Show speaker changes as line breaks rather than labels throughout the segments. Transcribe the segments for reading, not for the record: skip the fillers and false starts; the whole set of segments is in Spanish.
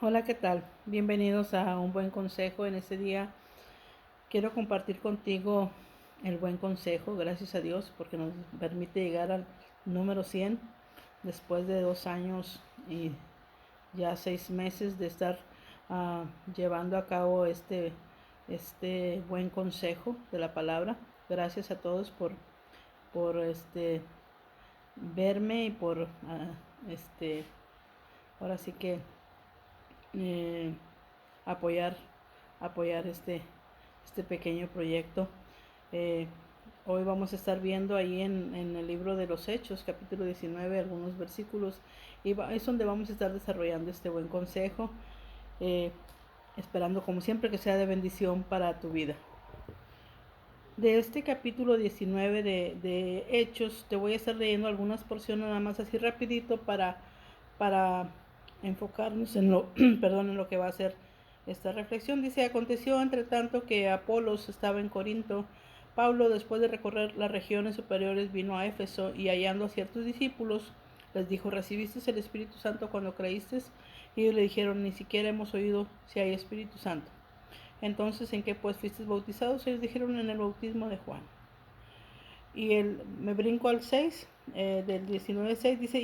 Hola, ¿qué tal? Bienvenidos a un buen consejo. En este día quiero compartir contigo el buen consejo, gracias a Dios, porque nos permite llegar al número 100 después de 2 años y ya 6 meses de estar llevando a cabo este buen consejo de la palabra. Gracias a todos por verme y por este, ahora sí que eh, apoyar, apoyar este pequeño proyecto. Eh, Hoy vamos a estar viendo ahí en el libro de los Hechos, capítulo 19, algunos versículos, y es donde vamos a estar desarrollando este buen consejo, eh, esperando como siempre que sea de bendición para tu vida. De este capítulo 19 de Hechos, te voy a estar leyendo algunas porciones nada más así rapidito para enfocarnos en lo, perdón, en lo que va a ser esta reflexión. Dice: aconteció entre tanto que Apolos estaba en Corinto, Pablo, después de recorrer las regiones superiores, vino a Éfeso, y hallando a ciertos discípulos, les dijo: ¿recibiste el Espíritu Santo cuando creíste? Y ellos le dijeron: ni siquiera hemos oído si hay Espíritu Santo. Entonces, ¿en qué pues fuisteis bautizados? Ellos dijeron: en el bautismo de Juan. Y me brinco al 6, del 19:6, dice: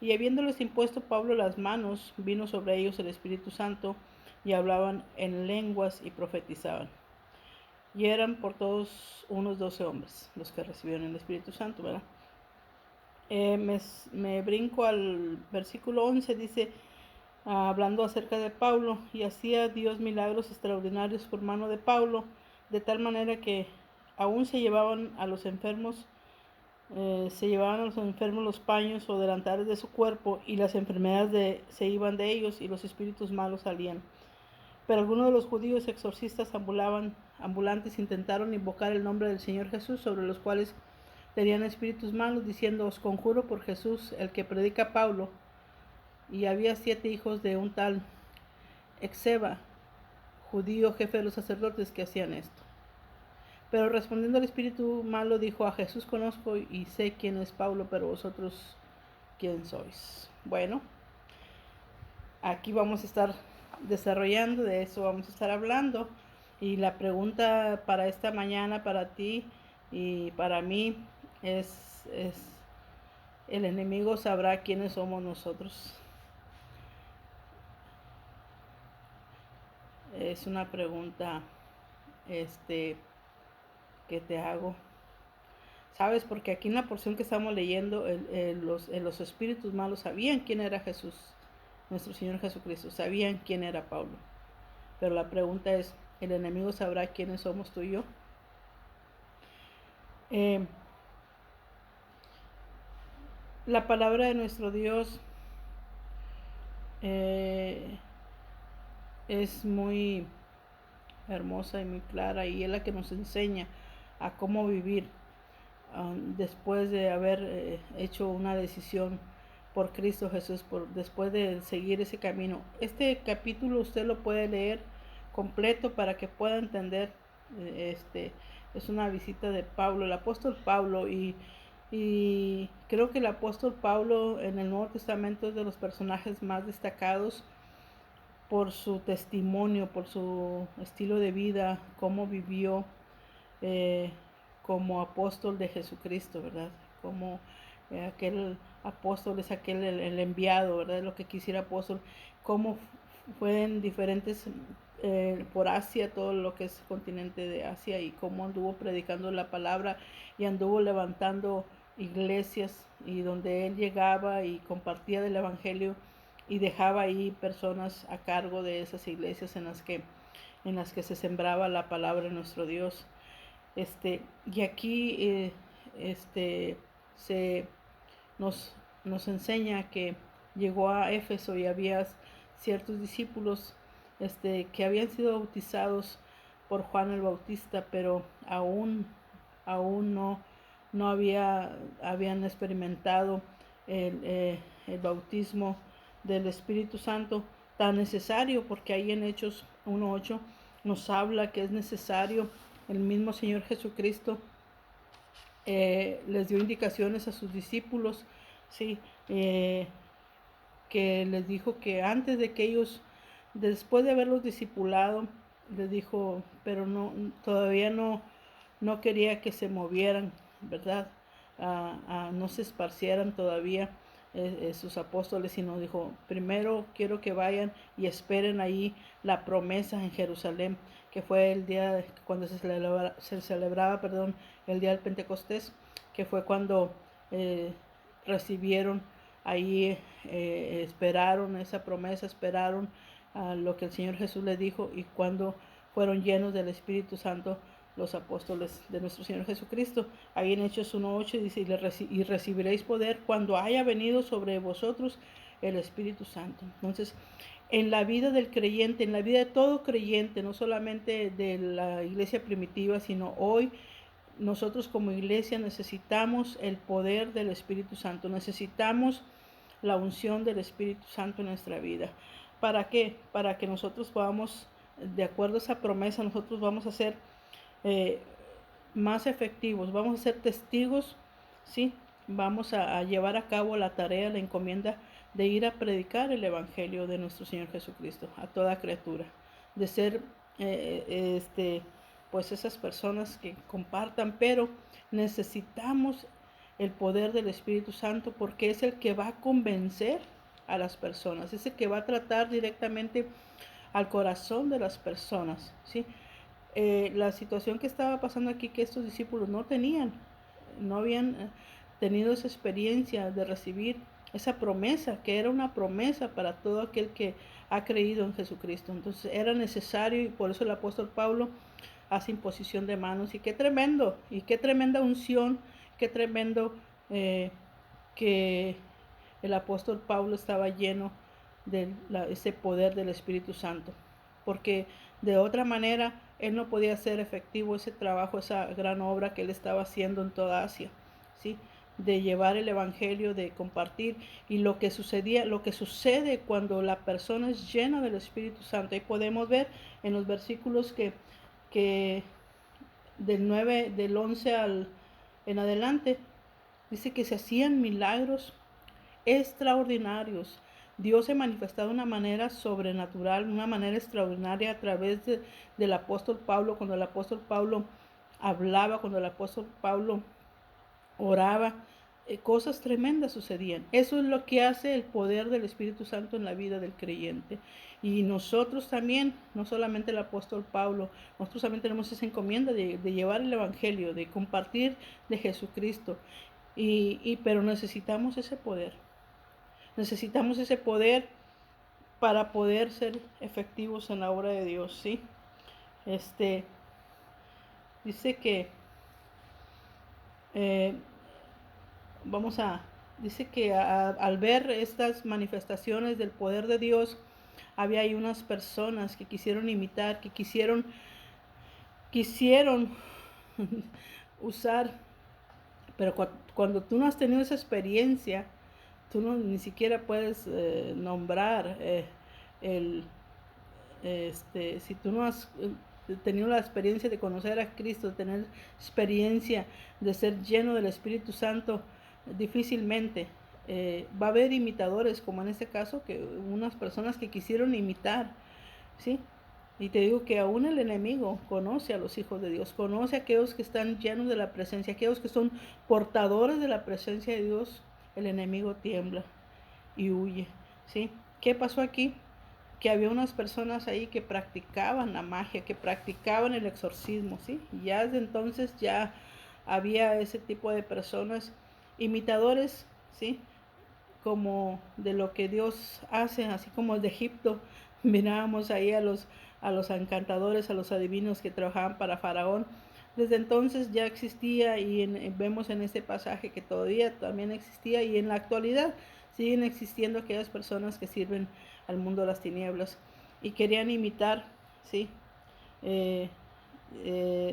y habiéndoles impuesto Pablo las manos, vino sobre ellos el Espíritu Santo, y hablaban en lenguas y profetizaban. Y eran por todos unos 12 hombres los que recibieron el Espíritu Santo, ¿verdad? Me brinco al versículo 11, dice, hablando acerca de Pablo: y hacía Dios milagros extraordinarios por mano de Pablo, de tal manera que aún se llevaban a los enfermos los paños o delantales de su cuerpo, y las enfermedades se iban de ellos, y los espíritus malos salían. Pero algunos de los judíos exorcistas ambulantes intentaron invocar el nombre del Señor Jesús sobre los cuales tenían espíritus malos, diciendo: os conjuro por Jesús, el que predica Pablo. Y había 7 hijos de un tal Exeba, judío, jefe de los sacerdotes, que hacían esto. Pero respondiendo el espíritu malo, dijo: a Jesús conozco y sé quién es Pablo, pero vosotros, ¿quién sois? Bueno, aquí vamos a estar desarrollando, de eso vamos a estar hablando. Y la pregunta para esta mañana, para ti y para mí, es ¿el enemigo sabrá quiénes somos nosotros? Es una pregunta que te hago. ¿Sabes? Porque aquí en la porción que estamos leyendo, los espíritus malos sabían quién era Jesús, nuestro Señor Jesucristo, sabían quién era Pablo. Pero la pregunta es: ¿el enemigo sabrá quiénes somos tú y yo? Eh, la palabra de nuestro Dios eh, es muy hermosa y muy clara, y es la que nos enseña a cómo vivir después de haber hecho una decisión por Cristo Jesús, después de seguir ese camino. Este capítulo usted lo puede leer completo para que pueda entender. Es una visita de Pablo, el apóstol Pablo, y creo que el apóstol Pablo en el Nuevo Testamento es de los personajes más destacados por su testimonio, por su estilo de vida, cómo vivió eh, como apóstol de Jesucristo, ¿verdad? Como aquel apóstol es aquel el enviado, ¿verdad? Lo que quisiera apóstol, cómo fue en diferentes, por Asia, todo lo que es el continente de Asia, y cómo anduvo predicando la palabra y anduvo levantando iglesias, y donde él llegaba y compartía del evangelio y dejaba ahí personas a cargo de esas iglesias en las que se sembraba la palabra de nuestro Dios. Y aquí se nos, nos enseña que llegó a Éfeso y había ciertos discípulos que habían sido bautizados por Juan el Bautista, pero aún no habían experimentado el bautismo del Espíritu Santo tan necesario, porque ahí en Hechos 1:8 nos habla que es necesario. El mismo Señor Jesucristo les dio indicaciones a sus discípulos, ¿sí? que les dijo que antes de que ellos, después de haberlos discipulado, les dijo, pero no, todavía no quería que se movieran, ¿verdad? No se esparcieran todavía sus apóstoles, sino dijo, primero quiero que vayan y esperen ahí la promesa en Jerusalén, que fue el día cuando se celebraba, el día del Pentecostés, que fue cuando recibieron ahí, esperaron esa promesa, esperaron a lo que el Señor Jesús les dijo, y cuando fueron llenos del Espíritu Santo los apóstoles de nuestro Señor Jesucristo. Ahí en Hechos 1:8 dice, y recibiréis poder cuando haya venido sobre vosotros el Espíritu Santo. Entonces, en la vida del creyente, en la vida de todo creyente, no solamente de la iglesia primitiva, sino hoy, nosotros como iglesia necesitamos el poder del Espíritu Santo, necesitamos la unción del Espíritu Santo en nuestra vida. ¿Para qué? Para que nosotros podamos, de acuerdo a esa promesa, nosotros vamos a ser más efectivos, vamos a ser testigos, ¿sí? Vamos a llevar a cabo la tarea, la encomienda de ir a predicar el Evangelio de nuestro Señor Jesucristo a toda criatura, de ser pues esas personas que compartan, pero necesitamos el poder del Espíritu Santo porque es el que va a convencer a las personas, es el que va a tratar directamente al corazón de las personas, ¿sí? La situación que estaba pasando aquí, que estos discípulos no habían tenido esa experiencia de recibir esa promesa, que era una promesa para todo aquel que ha creído en Jesucristo. Entonces era necesario, y por eso el apóstol Pablo hace imposición de manos, y qué tremendo, y qué tremenda unción, qué tremendo que el apóstol Pablo estaba lleno de ese poder del Espíritu Santo, porque de otra manera él no podía hacer efectivo ese trabajo, esa gran obra que él estaba haciendo en toda Asia, ¿sí? De llevar el evangelio, de compartir. Y lo que sucede cuando la persona es llena del Espíritu Santo, ahí podemos ver en los versículos que del 11 en adelante, dice que se hacían milagros extraordinarios. Dios se manifestó de una manera sobrenatural, una manera extraordinaria a través del apóstol Pablo, cuando el apóstol Pablo hablaba, cuando el apóstol Pablo oraba, cosas tremendas sucedían. Eso es lo que hace el poder del Espíritu Santo en la vida del creyente. Y nosotros también, no solamente el apóstol Pablo, nosotros también tenemos esa encomienda de llevar el evangelio, de compartir de Jesucristo. Pero necesitamos ese poder. Necesitamos ese poder para poder ser efectivos en la obra de Dios, ¿sí? Dice que dice que al ver estas manifestaciones del poder de Dios, había ahí unas personas que quisieron imitar, que quisieron usar, pero cuando tú no has tenido esa experiencia, tú ni siquiera puedes nombrar si tú no has tenido la experiencia de conocer a Cristo, de tener experiencia de ser lleno del Espíritu Santo, difícilmente va a haber imitadores, como en este caso, que unas personas que quisieron imitar, ¿sí? Y te digo que aún el enemigo conoce a los hijos de Dios, conoce a aquellos que están llenos de la presencia, aquellos que son portadores de la presencia de Dios. El enemigo tiembla y huye, ¿sí? ¿Qué pasó aquí? Que había unas personas ahí que practicaban la magia, que practicaban el exorcismo, ¿sí? Y ya desde entonces ya había ese tipo de personas, imitadores, ¿sí? Como de lo que Dios hace, así como de Egipto, mirábamos ahí a los encantadores, a los adivinos que trabajaban para Faraón. Desde entonces ya existía, y vemos en este pasaje que todavía también existía, y en la actualidad siguen existiendo aquellas personas que sirven al mundo de las tinieblas y querían imitar, ¿sí?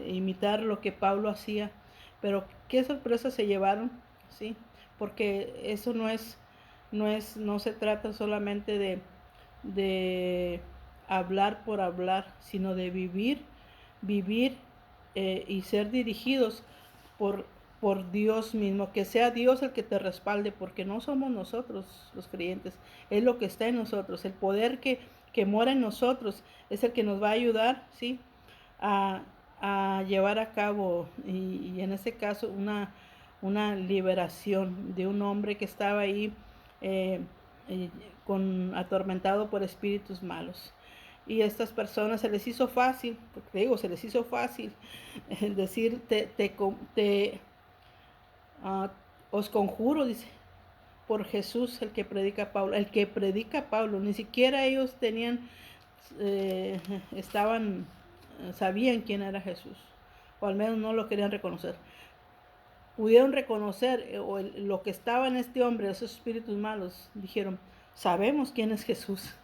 Imitar lo que Pablo hacía, pero qué sorpresa se llevaron, ¿sí? Porque eso no se trata solamente de hablar por hablar, sino de vivir y ser dirigidos por por Dios mismo, que sea Dios el que te respalde, porque no somos nosotros los creyentes, es lo que está en nosotros, el poder que mora en nosotros es el que nos va a ayudar, ¿sí? a, a llevar a cabo, y en este caso una liberación de un hombre que estaba ahí eh, atormentado por espíritus malos. Y a estas personas se les hizo fácil, porque digo, se les hizo fácil decir, os conjuro, dice, por Jesús el que predica Pablo. El que predica Pablo, ni siquiera ellos tenían, eh, estaban, sabían quién era Jesús, o al menos no lo querían reconocer. Pudieron reconocer lo que estaba en este hombre, esos espíritus malos, dijeron, sabemos quién es Jesús.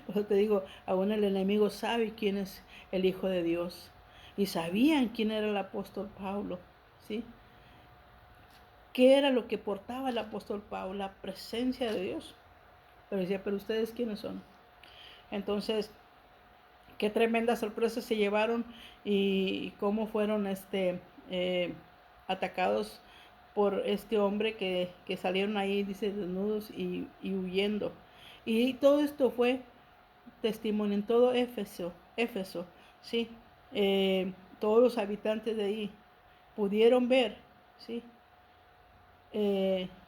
Por eso te digo, aún el enemigo sabe quién es el Hijo de Dios. Y sabían quién era el apóstol Pablo, ¿sí? ¿Qué era lo que portaba el apóstol Pablo? La presencia de Dios. Pero decía, pero ustedes quiénes son. Entonces, qué tremenda sorpresa se llevaron y cómo fueron atacados por este hombre que salieron ahí, dice, desnudos y huyendo. Y todo esto fue testimonio en todo Éfeso, ¿sí? Todos los habitantes de ahí pudieron ver, ¿sí?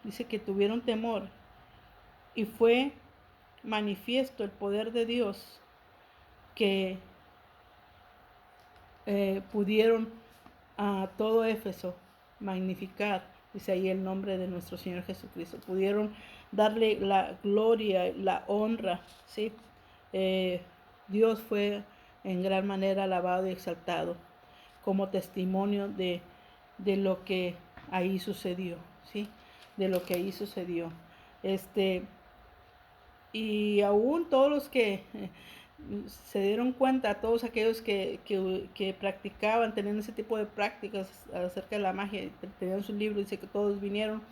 Dice que tuvieron temor y fue manifiesto el poder de Dios que pudieron a todo Éfeso magnificar, dice ahí el nombre de nuestro Señor Jesucristo, pudieron darle la gloria, la honra, ¿sí? Dios fue en gran manera alabado y exaltado como testimonio de lo que ahí sucedió, ¿sí? De lo que ahí sucedió. Y aún todos los que se dieron cuenta, todos aquellos que practicaban, tenían ese tipo de prácticas acerca de la magia, tenían su libro, dice que todos vinieron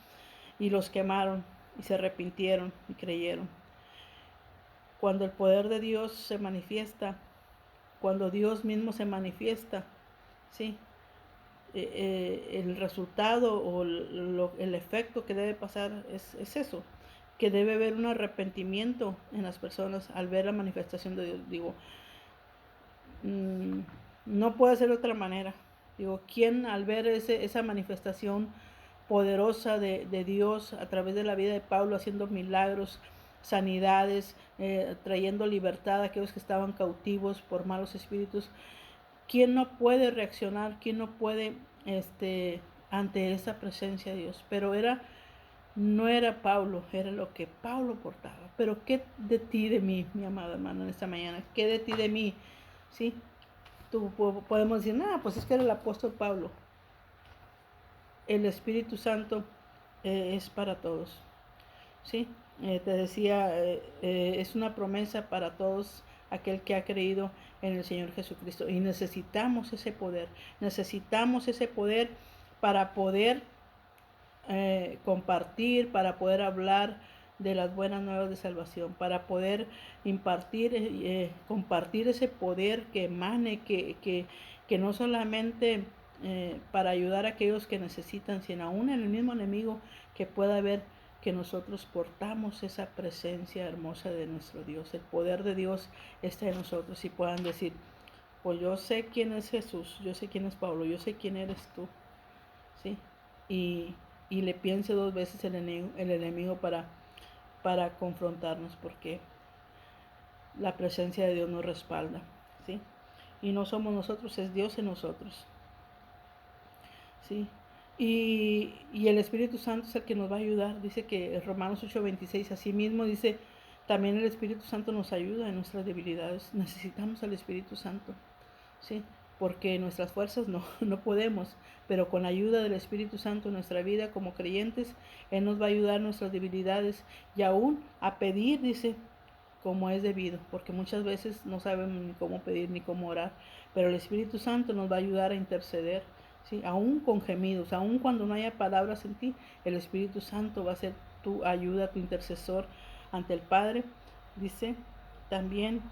y los quemaron y se arrepintieron y creyeron. Cuando el poder de Dios se manifiesta, cuando Dios mismo se manifiesta, ¿sí? El resultado o el efecto que debe pasar es eso, que debe haber un arrepentimiento en las personas al ver la manifestación de Dios. Digo, no puede ser de otra manera. Digo, ¿quién al ver esa manifestación poderosa de Dios a través de la vida de Pablo, haciendo milagros, sanidades, trayendo libertad a aquellos que estaban cautivos por malos espíritus, quién no puede reaccionar, quién no puede ante esa presencia de Dios? Pero no era Pablo, era lo que Pablo portaba. Pero ¿qué de ti, de mí, mi amada hermana, en esta mañana? ¿Qué de ti, de mí? ¿Sí? Podemos decir, pues es que era el apóstol Pablo. El Espíritu Santo es para todos, ¿sí? Te decía, es una promesa para todos aquel que ha creído en el Señor Jesucristo. Y necesitamos ese poder para poder compartir, para poder hablar de las buenas nuevas de salvación, para poder compartir ese poder que emane, que no solamente para ayudar a aquellos que necesitan, sino aún en el mismo enemigo, que pueda ver que nosotros portamos esa presencia hermosa de nuestro Dios. El poder de Dios está en nosotros y puedan decir, pues yo sé quién es Jesús, yo sé quién es Pablo, yo sé quién eres tú, ¿sí? Y le piense dos veces el enemigo para confrontarnos, porque la presencia de Dios nos respalda, ¿sí? Y no somos nosotros, es Dios en nosotros, ¿sí? Y el Espíritu Santo es el que nos va a ayudar. Dice que Romanos 8:26, así mismo dice, también el Espíritu Santo nos ayuda en nuestras debilidades. Necesitamos al Espíritu Santo, ¿sí? Porque nuestras fuerzas no podemos, pero con la ayuda del Espíritu Santo en nuestra vida como creyentes, Él nos va a ayudar en nuestras debilidades y aún a pedir, dice, como es debido, porque muchas veces no sabemos ni cómo pedir ni cómo orar, pero el Espíritu Santo nos va a ayudar a interceder, ¿sí? Aún con gemidos, aún cuando no haya palabras en ti, el Espíritu Santo va a ser tu ayuda, tu intercesor ante el Padre. Dice también,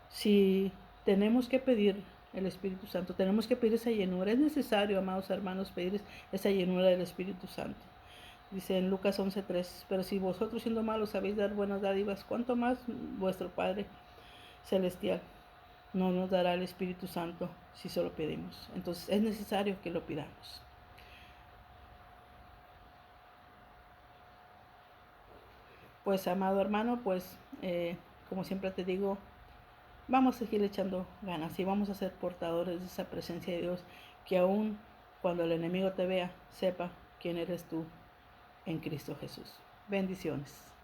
si tenemos que pedir el Espíritu Santo. Tenemos que pedir esa llenura. Es necesario, amados hermanos, pedir esa llenura del Espíritu Santo. Dice en Lucas 11:3, pero si vosotros siendo malos sabéis dar buenas dádivas, ¿cuánto más vuestro Padre Celestial no nos dará el Espíritu Santo si se lo pedimos? Entonces es necesario que lo pidamos. Pues amado hermano, pues como siempre te digo, vamos a seguir echando ganas y vamos a ser portadores de esa presencia de Dios, que aún cuando el enemigo te vea, sepa quién eres tú en Cristo Jesús. Bendiciones.